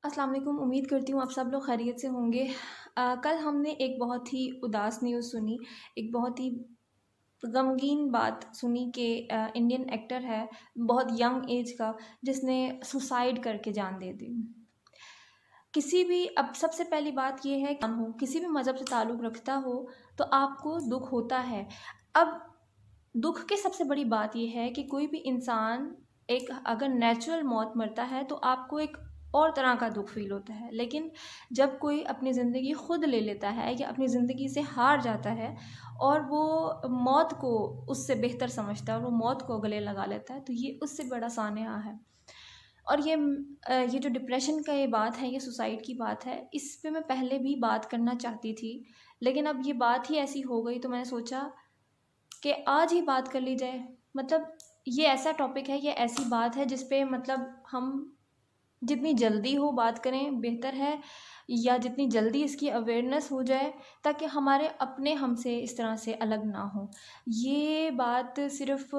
अस्सलाम वालेकुम। उम्मीद करती हूँ आप सब लोग खैरियत से होंगे। कल हमने एक बहुत ही उदास न्यूज़ सुनी, एक बहुत ही गमगीन बात सुनी कि इंडियन एक्टर है, बहुत यंग एज का, जिसने सुसाइड करके जान दे दी। किसी भी अब सबसे पहली बात ये है हो किसी भी मज़हब से ताल्लुक़ रखता हो तो आपको दुःख होता है। अब दुःख की सबसे बड़ी बात ये है कि कोई भी इंसान एक अगर नेचुरल मौत मरता है तो आपको एक और तरह का दुःख फ़ील होता है। लेकिन जब कोई अपनी ज़िंदगी खुद ले लेता है या अपनी ज़िंदगी से हार जाता है और वो मौत को उससे बेहतर समझता है और वो मौत को गले लगा लेता है, तो ये उससे बड़ा सानेहा है। और ये जो डिप्रेशन का ये बात है, ये सुसाइड की बात है, इस पे मैं पहले भी बात करना चाहती थी, लेकिन अब ये बात ही ऐसी हो गई तो मैंने सोचा कि आज ही बात कर ली जाए। मतलब ये ऐसा टॉपिक है, ये ऐसी बात है जिस पे मतलब हम जितनी जल्दी हो बात करें बेहतर है, या जितनी जल्दी इसकी अवेयरनेस हो जाए ताकि हमारे अपने हमसे इस तरह से अलग ना हो। ये बात सिर्फ़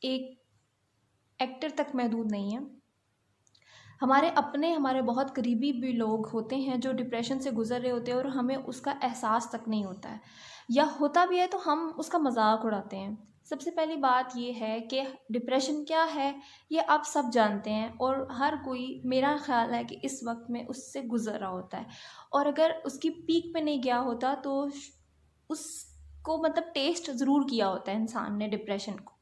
एक एक्टर तक महदूद नहीं है। हमारे बहुत करीबी भी लोग होते हैं जो डिप्रेशन से गुज़र रहे होते हैं और हमें उसका एहसास तक नहीं होता है, या होता भी है तो हम उसका मज़ाक उड़ाते हैं। सबसे पहली बात ये है कि डिप्रेशन क्या है, ये आप सब जानते हैं और हर कोई, मेरा ख़्याल है कि इस वक़्त में उससे गुज़र रहा होता है, और अगर उसकी पीक पे नहीं गया होता तो उसको मतलब टेस्ट ज़रूर किया होता है इंसान ने डिप्रेशन को।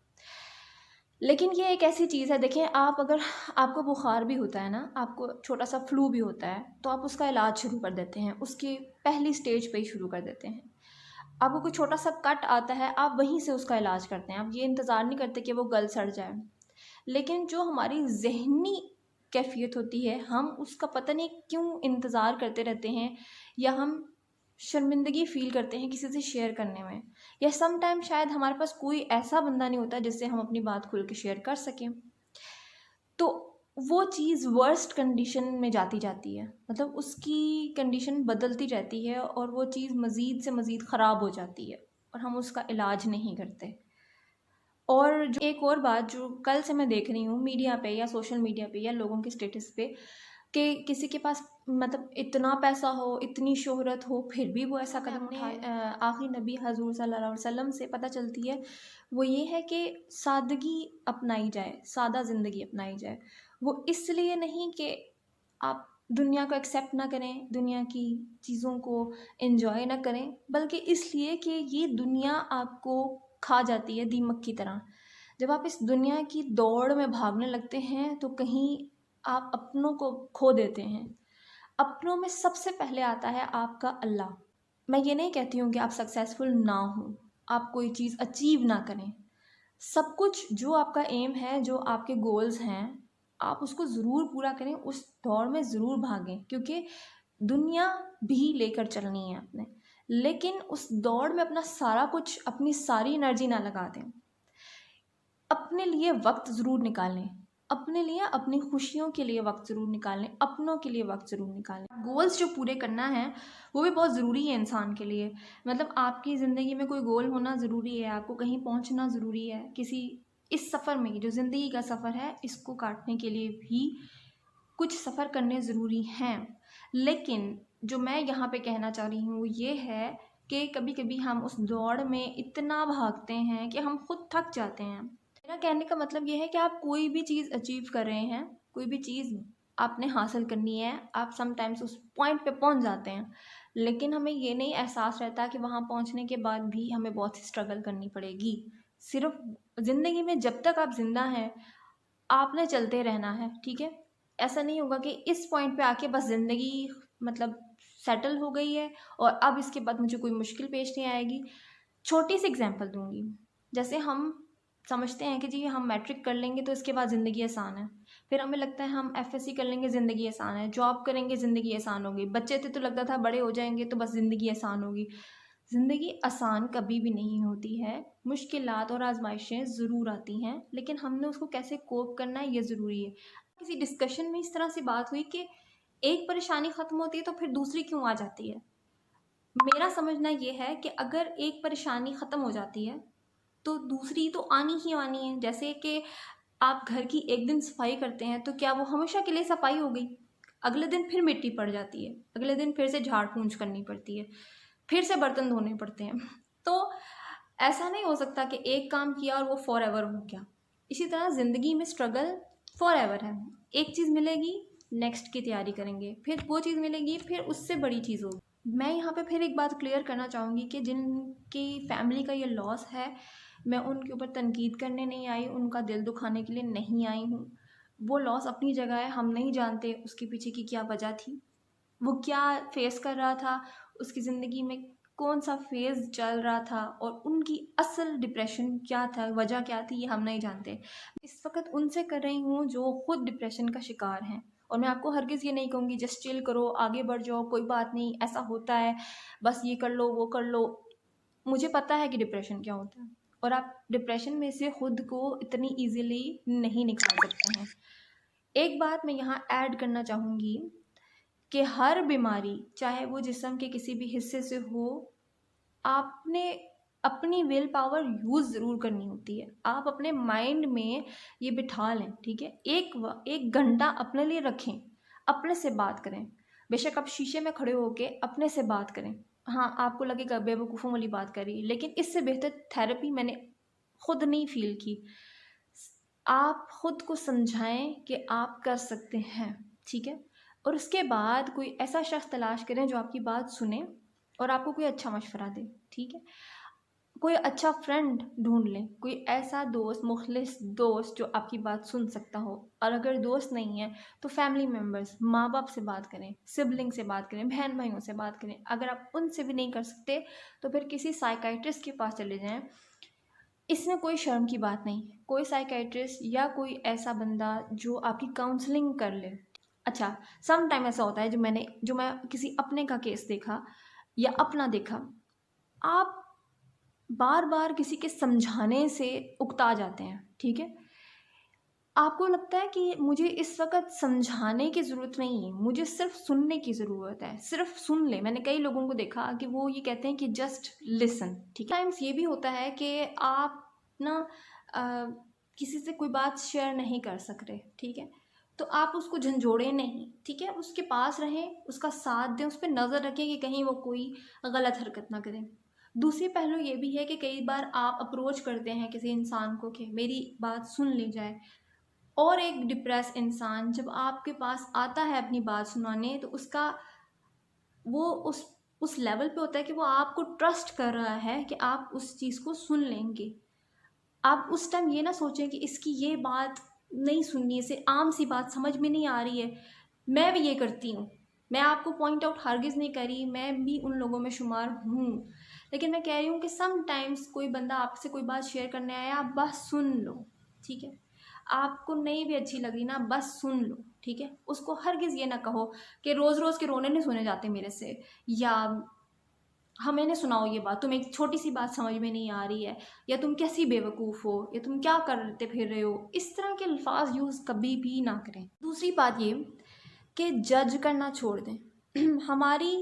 लेकिन ये एक ऐसी चीज़ है, देखिए आप अगर आपको बुखार भी होता है ना, आपको छोटा सा फ्लू भी होता है, तो आप उसका इलाज शुरू कर देते हैं, उसकी पहली स्टेज पे ही शुरू कर देते हैं। आपको कोई छोटा सा कट आता है, आप वहीं से उसका इलाज करते हैं, आप ये इंतज़ार नहीं करते कि वो गल सड़ जाए। लेकिन जो हमारी ज़हनी कैफ़ियत होती है, हम उसका पता नहीं क्यों इंतज़ार करते रहते हैं, या हम शर्मिंदगी फ़ील करते हैं किसी से शेयर करने में, या सम टाइम शायद हमारे पास कोई ऐसा बंदा नहीं होता जिससे हम अपनी बात खुल के शेयर कर सकें। तो वो चीज़ वर्स्ट कंडीशन में जाती जाती है, मतलब उसकी कंडीशन बदलती रहती है और वो चीज़ मज़ीद से मज़ीद ख़राब हो जाती है और हम उसका इलाज नहीं करते। और जो एक और बात जो कल से मैं देख रही हूँ मीडिया पे या सोशल मीडिया पे या लोगों के स्टेटस पे, कि किसी के पास मतलब इतना पैसा हो, इतनी शोहरत हो, फिर भी वो ऐसा कदम उठाए। आखिरी नबी हज़ूर सल्लल्लाहु अलैहि वसल्लम से पता चलती है, वो ये है कि सादगी अपनाई जाए, सादा ज़िंदगी अपनाई जाए। वो इसलिए नहीं कि आप दुनिया को एक्सेप्ट ना करें, दुनिया की चीज़ों को एन्जॉय ना करें, बल्कि इसलिए कि ये दुनिया आपको खा जाती है दीमक की तरह। जब आप इस दुनिया की दौड़ में भागने लगते हैं तो कहीं आप अपनों को खो देते हैं। अपनों में सबसे पहले आता है आपका अल्लाह। मैं ये नहीं कहती हूँ कि आप सक्सेसफुल ना हों, आप कोई चीज़ अचीव ना करें। सब कुछ जो आपका एम है, जो आपके गोल्स हैं, आप उसको ज़रूर पूरा करें, उस दौड़ में ज़रूर भागें, क्योंकि दुनिया भी लेकर चलनी है आपने। लेकिन उस दौड़ में अपना सारा कुछ, अपनी सारी एनर्जी ना लगा दें। अपने लिए वक़्त ज़रूर निकालें, अपने लिए, अपनी खुशियों के लिए वक़्त ज़रूर निकालें, अपनों के लिए वक़्त ज़रूर निकालें। गोल्स जो पूरे करना है, वो भी बहुत ज़रूरी है इंसान के लिए। मतलब आपकी ज़िंदगी में कोई गोल होना ज़रूरी है, आपको कहीं पहुँचना ज़रूरी है। किसी इस सफ़र में, जो ज़िंदगी का सफ़र है, इसको काटने के लिए भी कुछ सफ़र करने ज़रूरी हैं। लेकिन जो मैं यहाँ पे कहना चाह रही हूँ, वो ये है कि कभी-कभी हम उस दौड़ में इतना भागते हैं कि हम खुद थक जाते हैं। मेरा कहने का मतलब ये है कि आप कोई भी चीज़ अचीव कर रहे हैं, कोई भी चीज़ आपने हासिल करनी है, आप समटाइम्स उस पॉइंट पे पहुँच जाते हैं। लेकिन हमें ये नहीं एहसास रहता कि वहाँ पहुँचने के बाद भी हमें बहुत सी स्ट्रगल करनी पड़ेगी। सिर्फ़ ज़िंदगी में जब तक आप ज़िंदा हैं, आपने चलते रहना है, ठीक है? ऐसा नहीं होगा कि इस पॉइंट पे आके बस ज़िंदगी मतलब सेटल हो गई है और अब इसके बाद मुझे कोई मुश्किल पेश नहीं आएगी। छोटी सी एग्ज़ाम्पल दूँगी। जैसे हम समझते हैं कि जी हम मैट्रिक कर लेंगे तो इसके बाद ज़िंदगी आसान है। फिर हमें लगता है हम एफएससी कर लेंगे, ज़िंदगी आसान है। जॉब करेंगे, ज़िंदगी आसान होगी। बच्चे थे तो लगता था बड़े हो जाएँगे तो बस ज़िंदगी आसान होगी। ज़िंदगी आसान कभी भी नहीं होती है। मुश्किलात और आज़माइशें ज़रूर आती हैं, लेकिन हमने उसको कैसे कोप करना है, ये ज़रूरी है। किसी डिस्कशन में इस तरह से बात हुई कि एक परेशानी ख़त्म होती है तो फिर दूसरी क्यों आ जाती है? मेरा समझना ये है कि अगर एक परेशानी ख़त्म हो जाती है, तो दूसरी तो आनी ही आनी है। जैसे कि आप घर की एक दिन सफाई करते हैं, तो क्या वो हमेशा के लिए सफाई हो गई? अगले दिन फिर मिट्टी पड़ जाती है, अगले दिन फिर से झाड़ पूंछ करनी पड़ती है, फिर से बर्तन धोने पड़ते हैं। तो ऐसा नहीं हो सकता कि एक काम किया और वो फॉर एवर हो गया। इसी तरह ज़िंदगी में स्ट्रगल फॉर एवर है। एक चीज़ मिलेगी, नेक्स्ट की तैयारी करेंगे, फिर वो चीज़ मिलेगी, फिर उससे बड़ी चीज़ होगी। मैं यहाँ पे फिर एक बात क्लियर करना चाहूँगी कि जिनकी फैमिली का ये लॉस है, मैं उनके ऊपर तनकीद करने नहीं आई, उनका दिल दुखाने के लिए नहीं आई हूँ। वो लॉस अपनी जगह है, हम नहीं जानते उसके पीछे की क्या वजह थी, वो क्या फेस कर रहा था, उसकी ज़िंदगी में कौन सा फेज़ चल रहा था और उनकी असल डिप्रेशन क्या था, वजह क्या थी, ये हम नहीं जानते। इस वक्त उनसे कर रही हूँ जो खुद डिप्रेशन का शिकार हैं। और मैं आपको हरगिज़ ये नहीं कहूँगी जस्ट चिल करो, आगे बढ़ जाओ, कोई बात नहीं, ऐसा होता है, बस ये कर लो, वो कर लो। मुझे पता है कि डिप्रेशन क्या होता है और आप डिप्रेशन में से खुद को इतनी ईजिली नहीं निकाल सकते हैं। एक बात मैं यहाँ ऐड करना चाहूँगी कि हर बीमारी, चाहे वो जिस्म के किसी भी हिस्से से हो, आपने अपनी विल पावर यूज़ ज़रूर करनी होती है। आप अपने माइंड में ये बिठा लें, ठीक है? एक घंटा अपने लिए रखें, अपने से बात करें। बेशक आप शीशे में खड़े होके अपने से बात करें। हाँ, आपको लगेगा बेवकूफ़ों वाली बात कर रही है, लेकिन इससे बेहतर थेरेपी मैंने खुद नहीं फ़ील की। आप खुद को समझाएं कि आप कर सकते हैं, ठीक है? और उसके बाद कोई ऐसा शख्स तलाश करें जो आपकी बात सुने और आपको कोई अच्छा मशवरा दे, ठीक है? कोई अच्छा फ्रेंड ढूंढ लें, कोई ऐसा दोस्त, मुखलिस दोस्त जो आपकी बात सुन सकता हो। और अगर दोस्त नहीं है तो फैमिली मेम्बर्स, माँ बाप से बात करें, सिबलिंग से बात करें, बहन भाइयों से बात करें। अगर आप उनसे भी नहीं कर सकते तो फिर किसी साइकाइट्रिस्ट के पास चले जाएं। इसमें कोई शर्म की बात नहीं, कोई साइकाइट्रिस्ट या कोई ऐसा बंदा जो आपकी काउंसलिंग कर ले। अच्छा, सम टाइम ऐसा होता है जो मैं किसी अपने का केस देखा या अपना देखा, आप बार बार किसी के समझाने से उकता जाते हैं, ठीक है? आपको लगता है कि मुझे इस वक्त समझाने की ज़रूरत नहीं है, मुझे सिर्फ सुनने की ज़रूरत है, सिर्फ सुन ले। मैंने कई लोगों को देखा कि वो ये कहते हैं कि जस्ट लिसन, ठीक है? टाइम्स ये भी होता है कि आप ना अ, किसी से कोई बात शेयर नहीं कर सकते, ठीक है? तो आप उसको झंझोड़ें नहीं, ठीक है? उसके पास रहें, उसका साथ दें, उस पर नज़र रखें कि कहीं वो कोई गलत हरकत ना करे। दूसरी पहलू ये भी है कि कई बार आप अप्रोच करते हैं किसी इंसान को कि मेरी बात सुन ली जाए, और एक डिप्रेस इंसान जब आपके पास आता है अपनी बात सुनाने, तो उसका वो उस लेवल पे होता है कि वो आपको ट्रस्ट कर रहा है कि आप उस चीज़ को सुन लेंगे। आप उस टाइम ये ना सोचें कि इसकी ये बात नहीं सुननी है, इसे आम सी बात समझ में नहीं आ रही है। मैं भी ये करती हूँ, मैं आपको पॉइंट आउट हरगिज़ नहीं करी, मैं भी उन लोगों में शुमार हूँ। लेकिन मैं कह रही हूँ कि समटाइम्स कोई बंदा आपसे कोई बात शेयर करने आया, आप बस सुन लो, ठीक है? आपको नहीं भी अच्छी लग रही ना, बस सुन लो, ठीक है? उसको हरगिज़ ये ना कहो कि रोज़ रोज़ के रोने नहीं सुने जाते मेरे से, या हमें ना सुनाओ ये बात, तुम्हें एक छोटी सी बात समझ में नहीं आ रही है, या तुम कैसी बेवकूफ़ हो, या तुम क्या करते फिर रहे हो। इस तरह के अल्फाज यूज़ कभी भी ना करें। दूसरी बात ये कि जज करना छोड़ दें। हमारी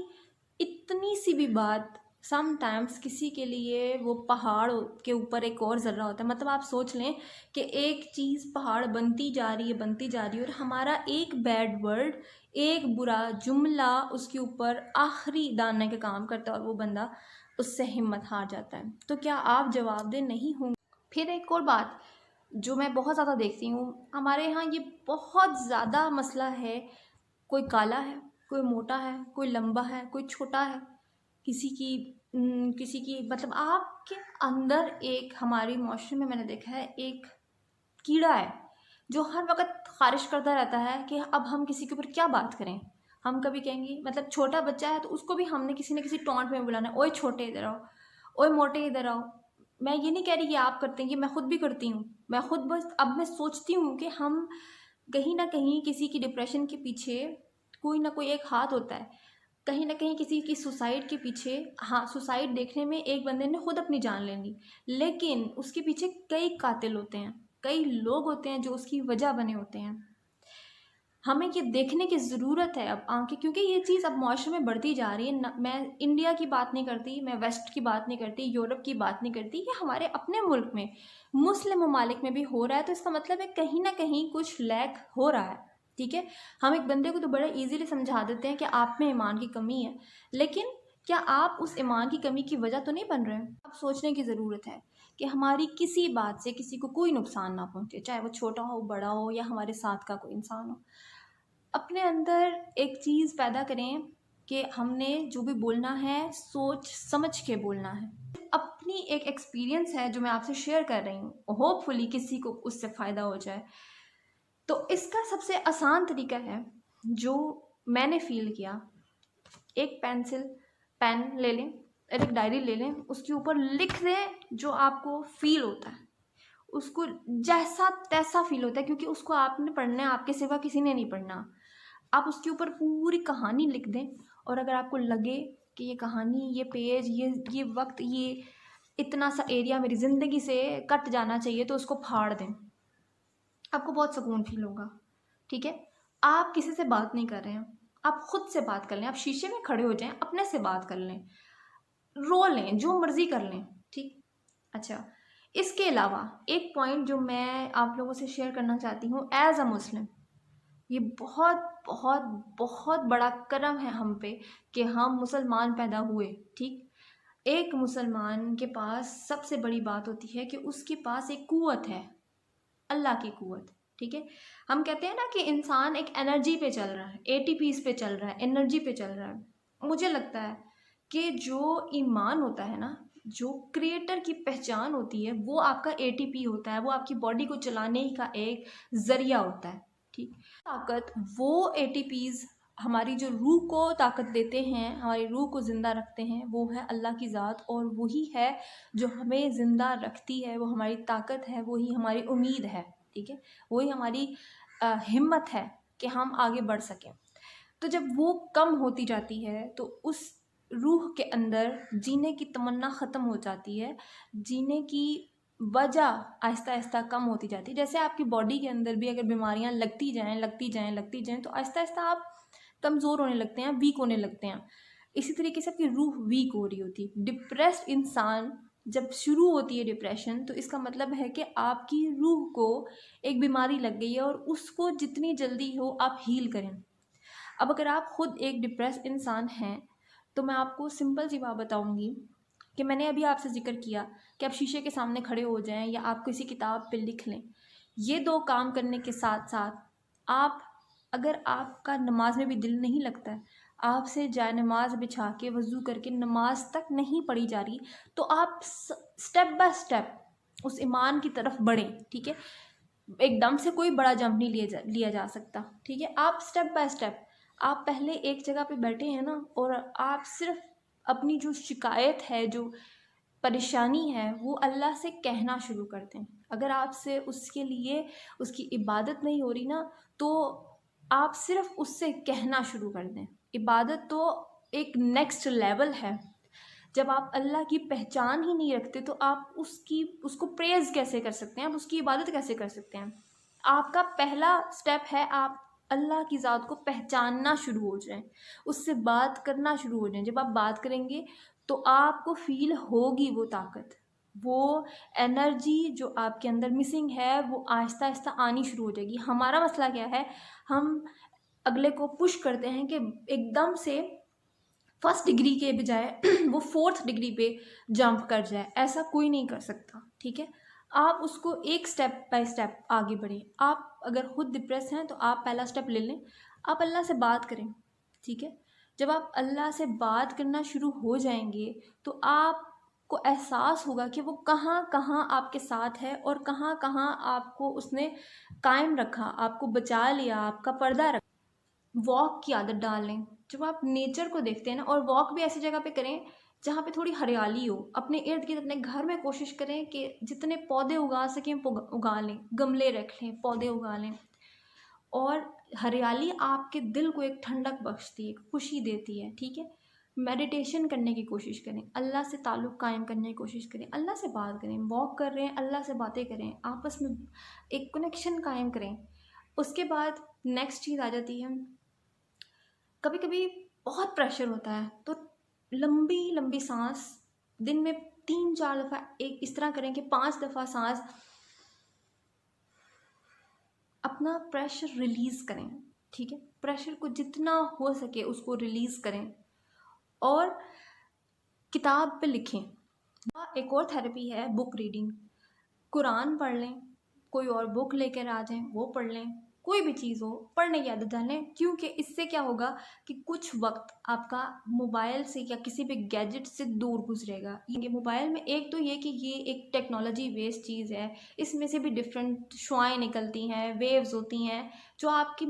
इतनी सी भी बात समटाइम्स किसी के लिए वो पहाड़ के ऊपर एक और ज़र्रा होता है। मतलब आप सोच लें कि एक चीज़ पहाड़ बनती जा रही है, बनती जा रही है, और हमारा एक बैड वर्ड, एक बुरा जुमला उसके ऊपर आखिरी दाने का काम करता है और वो बंदा उससे हिम्मत हार जाता है। तो क्या आप जवाबदेह नहीं होंगे? फिर एक और बात जो मैं बहुत ज़्यादा देखती हूँ, हमारे यहाँ ये बहुत ज़्यादा मसला है। कोई काला है, कोई मोटा है, कोई लंबा है, कोई छोटा है, किसी की मतलब आपके अंदर एक, हमारे माशरे में मैंने देखा है, एक कीड़ा है जो हर वक्त ख़ारिश करता रहता है कि अब हम किसी के ऊपर क्या बात करें। हम कभी कहेंगे, मतलब छोटा बच्चा है तो उसको भी हमने किसी न किसी टॉन्ट में बुलाना है, ओए छोटे इधर आओ, ओए मोटे इधर आओ। मैं ये नहीं कह रही कि आप करते हैं, ये मैं खुद भी करती हूँ। मैं खुद बस अब मैं सोचती हूँ कि हम कहीं ना कहीं किसी की डिप्रेशन के पीछे कोई ना कोई एक हाथ होता है। कहीं ना कहीं किसी की सुसाइड के पीछे, हाँ, सुसाइड देखने में एक बंदे ने खुद अपनी जान ले ली, लेकिन उसके पीछे कई कातिल होते हैं, कई लोग होते हैं जो उसकी वजह बने होते हैं। हमें ये देखने की ज़रूरत है अब आंखें, क्योंकि ये चीज़ अब माशरे में बढ़ती जा रही है। मैं इंडिया की बात नहीं करती, मैं वेस्ट की बात नहीं करती, यूरोप की बात नहीं करती, ये हमारे अपने मुल्क में, मुस्लिम ममालिक में भी हो रहा है। तो इसका मतलब है कहीं ना कहीं कुछ लैक हो रहा है, ठीक है। हम एक बंदे को तो बड़ा इजीली समझा देते हैं कि आप में ईमान की कमी है, लेकिन क्या आप उस ईमान की कमी की वजह तो नहीं बन रहे हैं? अब सोचने की ज़रूरत है कि हमारी किसी बात से किसी को कोई नुकसान ना पहुंचे, चाहे वो छोटा हो, बड़ा हो, या हमारे साथ का कोई इंसान हो। अपने अंदर एक चीज़ पैदा करें कि हमने जो भी बोलना है सोच समझ के बोलना है। अपनी एक एक्सपीरियंस है जो मैं आपसे शेयर कर रही हूँ, होपफुली किसी को उससे फ़ायदा हो जाए। तो इसका सबसे आसान तरीका है जो मैंने फील किया, एक पेन ले लें और एक डायरी ले लें, उसके ऊपर लिख दें जो आपको फील होता है, उसको जैसा तैसा फील होता है, क्योंकि उसको आपने पढ़ना है, आपके सिवा किसी ने नहीं पढ़ना। आप उसके ऊपर पूरी कहानी लिख दें, और अगर आपको लगे कि ये कहानी, ये पेज, ये वक्त, ये इतना सा एरिया मेरी ज़िंदगी से कट जाना चाहिए, तो उसको फाड़ दें। आपको बहुत सुकून फील होगा, ठीक है। आप किसी से बात नहीं कर रहे हैं, आप खुद से बात कर लें, आप शीशे में खड़े हो जाएं, अपने से बात कर लें, रो लें, जो मर्जी कर लें, ठीक। अच्छा, इसके अलावा एक पॉइंट जो मैं आप लोगों से शेयर करना चाहती हूँ एज अ मुस्लिम, ये बहुत बहुत बहुत बड़ा करम है हम पे कि हम मुसलमान पैदा हुए, ठीक। एक मुसलमान के पास सबसे बड़ी बात होती है कि उसके पास एक कुव्वत है, अल्लाह की कुव्वत, ठीक है। हम कहते हैं ना कि इंसान एक एनर्जी पे चल रहा है, एटीपीज पे चल रहा है, एनर्जी पे चल रहा है। मुझे लगता है कि जो ईमान होता है ना, जो क्रिएटर की पहचान होती है, वो आपका एटीपी होता है, वो आपकी बॉडी को चलाने का एक जरिया होता है, ठीक। ताकत, वो एटीपीज हमारी जो रूह को ताकत देते हैं, हमारी रूह को ज़िंदा रखते हैं, वो है अल्लाह की ज़ात, और वही है जो हमें ज़िंदा रखती है, वो हमारी ताकत है, वही हमारी उम्मीद है, ठीक है। वही हमारी हिम्मत है कि हम आगे बढ़ सकें। तो जब वो कम होती जाती है तो उस रूह के अंदर जीने की तमन्ना ख़त्म हो जाती है, जीने की वजह आहिस्ता आहिस्ता कम होती जाती है। जैसे आपकी बॉडी के अंदर भी अगर बीमारियां लगती जाएं तो आहिस्ता आहिस्ता आप कमज़ोर होने लगते हैं, वीक होने लगते हैं। इसी तरीके से आपकी रूह वीक हो रही होती है। डिप्रेस्ड इंसान जब शुरू होती है डिप्रेशन, तो इसका मतलब है कि आपकी रूह को एक बीमारी लग गई है, और उसको जितनी जल्दी हो आप हील करें। अब अगर आप खुद एक डिप्रेस इंसान हैं, तो मैं आपको सिंपल सी बात बताऊंगी कि मैंने अभी आपसे जिक्र किया कि आप शीशे के सामने खड़े हो जाएं या आप किसी किताब पे लिख लें। ये दो काम करने के साथ साथ आप, अगर आपका नमाज में भी दिल नहीं लगता है, आपसे जाए नमाज बिछा के वज़ू करके नमाज तक नहीं पढ़ी जा रही, तो आप स्टेप बाय स्टेप उस ईमान की तरफ बढ़ें, ठीक है। एकदम से कोई बड़ा जंप नहीं लिया जा सकता, ठीक है। आप स्टेप बाय स्टेप, आप पहले एक जगह पे बैठे हैं ना, और आप सिर्फ अपनी जो शिकायत है, जो परेशानी है, वो अल्लाह से कहना शुरू कर दें। अगर आपसे उसके लिए उसकी इबादत नहीं हो रही ना, तो आप सिर्फ उससे कहना शुरू कर दें। इबादत तो एक नेक्स्ट लेवल है। जब आप अल्लाह की पहचान ही नहीं रखते, तो आप उसको प्रेज कैसे कर सकते हैं, आप उसकी इबादत कैसे कर सकते हैं? आपका पहला स्टेप है, आप अल्लाह की ज़ात को पहचानना शुरू हो जाएं, उससे बात करना शुरू हो जाएं। जब आप बात करेंगे तो आपको फील होगी वो ताकत, वो एनर्जी जो आपके अंदर मिसिंग है, वो आहिस्ता आहिस्ता आनी शुरू हो जाएगी। हमारा मसला क्या है, हम अगले को पुश करते हैं कि एकदम से फर्स्ट डिग्री के बजाय वो फोर्थ डिग्री पे जंप कर जाए। ऐसा कोई नहीं कर सकता, ठीक है। आप उसको एक स्टेप बाय स्टेप आगे बढ़ें। आप अगर खुद डिप्रेस हैं तो आप पहला स्टेप ले लें, आप अल्लाह से बात करें, ठीक है। जब आप अल्लाह से बात करना शुरू हो जाएंगे तो आपको एहसास होगा कि वो कहाँ कहाँ आपके साथ है, और कहाँ कहाँ आपको उसने कायम रखा, आपको बचा लिया, आपका पर्दा रखा। वॉक की आदत डाल लें। जब आप नेचर को देखते हैं ना, और वॉक भी ऐसी जगह पे करें जहाँ पे थोड़ी हरियाली हो। अपने इर्द गिर्द अपने घर में कोशिश करें कि जितने पौधे उगा सकें उगा लें, गमले रख लें, पौधे उगा लें। और हरियाली आपके दिल को एक ठंडक बख्शती है, खुशी देती है, ठीक है। मेडिटेशन करने की कोशिश करें, अल्लाह से ताल्लुक़ कायम करने की कोशिश करें, अल्लाह से बात करें। वॉक कर रहे हैं, अल्लाह से बातें करें, आपस में एक कनेक्शन कायम करें। उसके बाद नेक्स्ट चीज़ आ जाती है, कभी कभी बहुत प्रेशर होता है, तो लंबी लंबी सांस दिन में 3-4 दफ़ा, एक इस तरह करें कि 5 दफ़ा सांस, अपना प्रेशर रिलीज़ करें। ठीक है, प्रेशर को जितना हो सके उसको रिलीज़ करें और किताब पे लिखें। एक और थेरेपी है बुक रीडिंग। कुरान पढ़ लें, कोई और बुक लेकर आ जाएं, वो पढ़ लें, कोई भी चीज़ हो पढ़ने की आदत डालें, क्योंकि इससे क्या होगा कि कुछ वक्त आपका मोबाइल से या किसी भी गैजेट से दूर गुजरेगा। ये मोबाइल में एक तो ये कि ये एक टेक्नोलॉजी बेस्ड चीज़ है, इसमें से भी डिफरेंट शुआएँ निकलती हैं, वेव्स होती हैं जो आपकी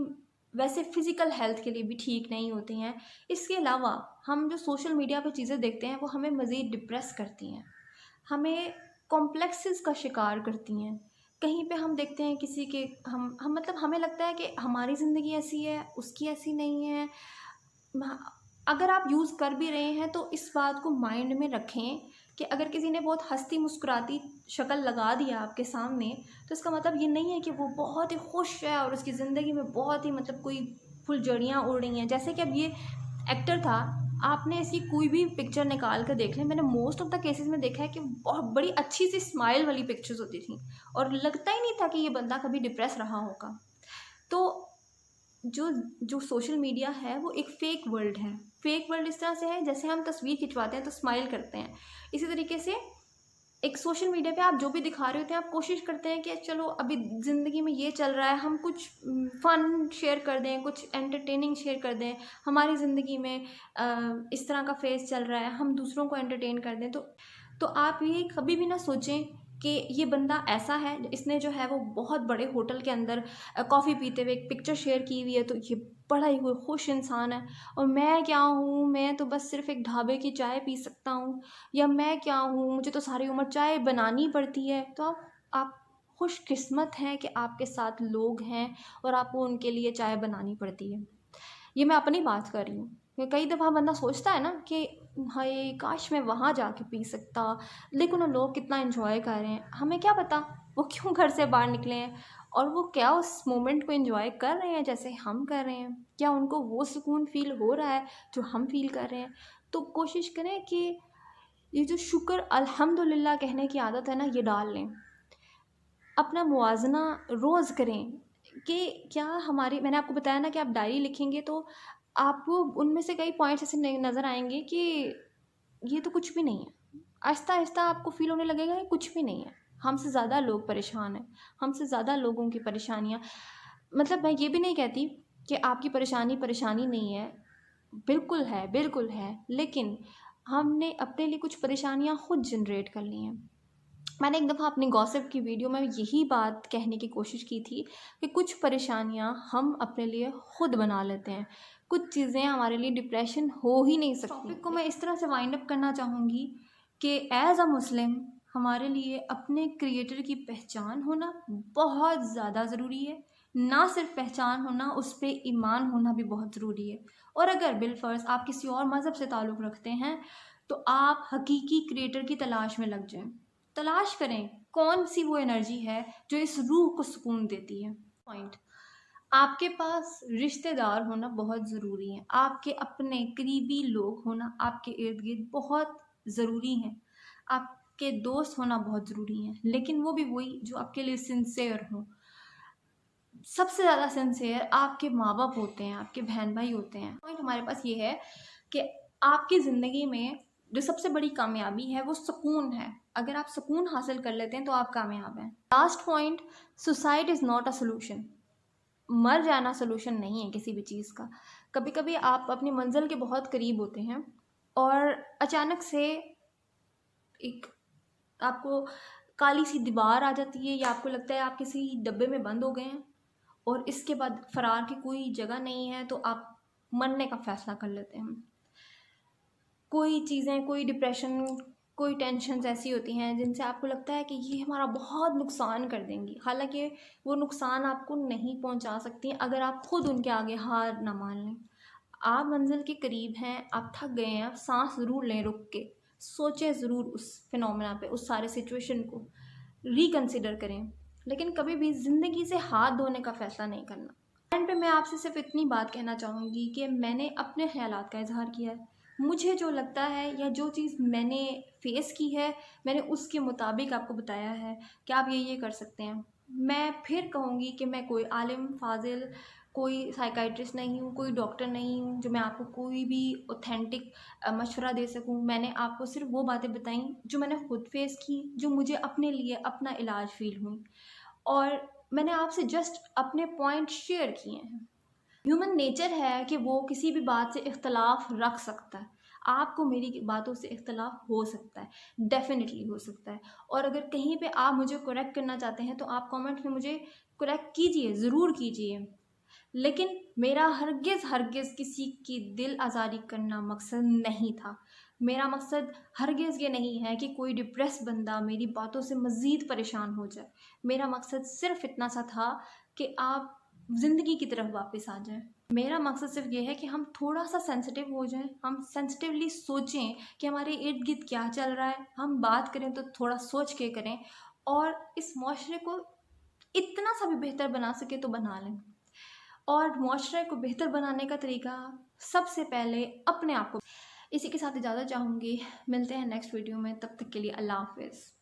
वैसे फिज़िकल हेल्थ के लिए भी ठीक नहीं होती हैं। इसके अलावा हम जो सोशल मीडिया पे चीज़ें देखते हैं वो हमें मज़ीद डिप्रेस करती हैं, हमें कॉम्प्लेक्सेस का शिकार करती हैं। कहीं पे हम देखते हैं किसी के हम मतलब हमें लगता है कि हमारी ज़िंदगी ऐसी है, उसकी ऐसी नहीं है। म अगर आप यूज़ कर भी रहे हैं तो इस बात को माइंड में रखें कि अगर किसी ने बहुत हँसती मुस्कुराती शक्ल लगा दिया आपके सामने, तो इसका मतलब ये नहीं है कि वो बहुत ही खुश है और उसकी ज़िंदगी में बहुत ही मतलब कोई फुलझड़ियाँ उड़ रही हैं। जैसे कि अब ये एक्टर था, आपने ऐसी कोई भी पिक्चर निकाल कर देख लें, मैंने मोस्ट ऑफ द केसेस में देखा है कि बहुत बड़ी अच्छी सी स्माइल वाली पिक्चर्स होती थी और लगता ही नहीं था कि ये बंदा कभी डिप्रेस रहा होगा। तो जो जो सोशल मीडिया है वो एक फ़ेक वर्ल्ड है। फ़ेक वर्ल्ड इस तरह से है जैसे हम तस्वीर खिंचवाते हैं तो स्माइल करते हैं। इसी तरीके से एक सोशल मीडिया पे आप जो भी दिखा रहे होते हैं, आप कोशिश करते हैं कि चलो अभी ज़िंदगी में ये चल रहा है, हम कुछ फ़न शेयर कर दें, कुछ एंटरटेनिंग शेयर कर दें। हमारी ज़िंदगी में इस तरह का फ़ेज़ चल रहा है, हम दूसरों को एंटरटेन कर दें। तो आप ये कभी भी ना सोचें कि ये बंदा ऐसा है, इसने जो है वो बहुत बड़े होटल के अंदर कॉफ़ी पीते हुए एक पिक्चर शेयर की हुई है, तो ये बड़ा ही कोई खुश इंसान है और मैं क्या हूँ, मैं तो बस सिर्फ़ एक ढाबे की चाय पी सकता हूँ, या मैं क्या हूँ, मुझे तो सारी उम्र चाय बनानी पड़ती है। तो आप खुशकिस्मत हैं कि आपके साथ लोग हैं और आपको उनके लिए चाय बनानी पड़ती है। ये मैं अपनी बात कर रही हूँ कि कई दफ़ा बंदा सोचता है ना कि हाय काश मैं वहाँ जाके पी सकता, लेकिन वो लोग कितना एंजॉय कर रहे हैं, हमें क्या पता वो क्यों घर से बाहर निकले हैं और वो क्या उस मोमेंट को एंजॉय कर रहे हैं जैसे हम कर रहे हैं, क्या उनको वो सुकून फ़ील हो रहा है जो हम फ़ील कर रहे हैं। तो कोशिश करें कि ये जो शुक्र अल्हम्दुलिल्लाह कहने की आदत है ना, ये डाल लें। अपना मुवाज़ना रोज़ करें कि क्या हमारी, मैंने आपको बताया ना कि आप डायरी लिखेंगे तो आपको उनमें से कई पॉइंट्स ऐसे नज़र आएँगे कि ये तो कुछ भी नहीं है। आहिस्ता-आहिस्ता आपको फ़ील होने लगेगा ये कुछ भी नहीं है। हमसे ज़्यादा लोग परेशान हैं, हमसे ज़्यादा लोगों की परेशानियाँ, मतलब मैं ये भी नहीं कहती कि आपकी परेशानी परेशानी नहीं है, बिल्कुल है, लेकिन हमने अपने लिए कुछ परेशानियाँ खुद जनरेट कर ली हैं। मैंने एक दफ़ा अपनी गॉसिप की वीडियो में यही बात कहने की कोशिश की थी कि कुछ परेशानियाँ हम अपने लिए खुद बना लेते हैं, कुछ चीज़ें हमारे लिए डिप्रेशन हो ही नहीं सकती। टॉपिक को मैं इस तरह से वाइंड अप करना चाहूँगी कि एज़ अ मुस्लिम हमारे लिए अपने क्रिएटर की पहचान होना बहुत ज़्यादा ज़रूरी है। ना सिर्फ पहचान होना, उस पे ईमान होना भी बहुत ज़रूरी है। और अगर बिलफ़र्ज़ आप किसी और मज़हब से ताल्लुक़ रखते हैं तो आप हकीकी क्रिएटर की तलाश में लग जाएं। तलाश करें कौन सी वो एनर्जी है जो इस रूह को सुकून देती है। पॉइंट, आपके पास रिश्तेदार होना बहुत ज़रूरी है, आपके अपने करीबी लोग होना आपके इर्द गिर्द बहुत ज़रूरी हैं, आपके दोस्त होना बहुत ज़रूरी हैं, लेकिन वो भी वही जो आपके लिए सिंसेयर हों। सबसे ज़्यादा सिंसेयर आपके माँ बाप होते हैं, आपके बहन भाई होते हैं। पॉइंट हमारे पास ये है कि आपकी ज़िंदगी में जो सबसे बड़ी कामयाबी है वो सुकून है। अगर आप सुकून हासिल कर लेते हैं तो आप कामयाब हैं। Last point, suicide is not a solution. मर जाना सोल्यूशन नहीं है किसी भी चीज़ का। कभी कभी आप अपनी मंजिल के बहुत करीब होते हैं और अचानक से एक आपको काली सी दीवार आ जाती है या आपको लगता है आप किसी डब्बे में बंद हो गए हैं और इसके बाद फ़रार की कोई जगह नहीं है, तो आप मरने का फ़ैसला कर लेते हैं। कोई चीज़ें, कोई डिप्रेशन, कोई टेंशन्स ऐसी होती हैं जिनसे आपको लगता है कि ये हमारा बहुत नुकसान कर देंगी, हालांकि वो नुकसान आपको नहीं पहुंचा सकती अगर आप खुद उनके आगे हार ना मान लें। आप मंजिल के करीब हैं, आप थक गए हैं, आप सांस ज़रूर लें, रुक के सोचें ज़रूर उस फिनोमेना पे, उस सारे सिचुएशन को रिकंसिडर करें, लेकिन कभी भी ज़िंदगी से हाथ धोने का फ़ैसला नहीं करना। एंड पे मैं आपसे सिर्फ इतनी बात कहना चाहूँगी कि मैंने अपने ख्यालात का इजहार किया है। मुझे जो लगता है या जो चीज़ मैंने फेस की है, मैंने उसके मुताबिक आपको बताया है कि आप ये कर सकते हैं। मैं फिर कहूँगी कि मैं कोई आलिम फाजिल कोई साइकाइट्रिस्ट नहीं हूँ, कोई डॉक्टर नहीं हूँ जो मैं आपको कोई भी ऑथेंटिक मशवरा दे सकूँ। मैंने आपको सिर्फ वो बातें बताई जो मैंने खुद फेस की, जो मुझे अपने लिए अपना इलाज फील हुई, और मैंने आपसे जस्ट अपने पॉइंट शेयर किए हैं। ह्यूमन नेचर है कि वो किसी भी बात से इख्तलाफ रख सकता है। आपको मेरी बातों से इख्तलाफ हो सकता है, डेफिनेटली हो सकता है। और अगर कहीं पे आप मुझे करेक्ट करना चाहते हैं तो आप कमेंट में मुझे करेक्ट कीजिए, ज़रूर कीजिए। लेकिन मेरा हरगिज़ हरगिज़ किसी की दिल आज़ारी करना मकसद नहीं था। मेरा मकसद हरगिज़ ये नहीं है कि कोई डिप्रेस बंदा मेरी बातों से मज़ीद परेशान हो जाए। मेरा मकसद सिर्फ़ इतना सा था कि आप ज़िंदगी की तरफ वापस आ जाएँ। मेरा मकसद सिर्फ़ ये है कि हम थोड़ा-सा सेंसिटिव हो जाएँ, हम सेंसिटिवली सोचें कि हमारे इर्द-गिर्द क्या चल रहा है। हम बात करें तो थोड़ा सोच के करें, और इस मुआशरे को इतना सा भी बेहतर बना सकें तो बना लें। और मुआशरे को बेहतर बनाने का तरीका सबसे पहले अपने आप को। इसी के साथ इजाज़त चाहूँगी। मिलते हैं नेक्स्ट वीडियो में, तब तक के लिए अल्लाह हाफ़िज़।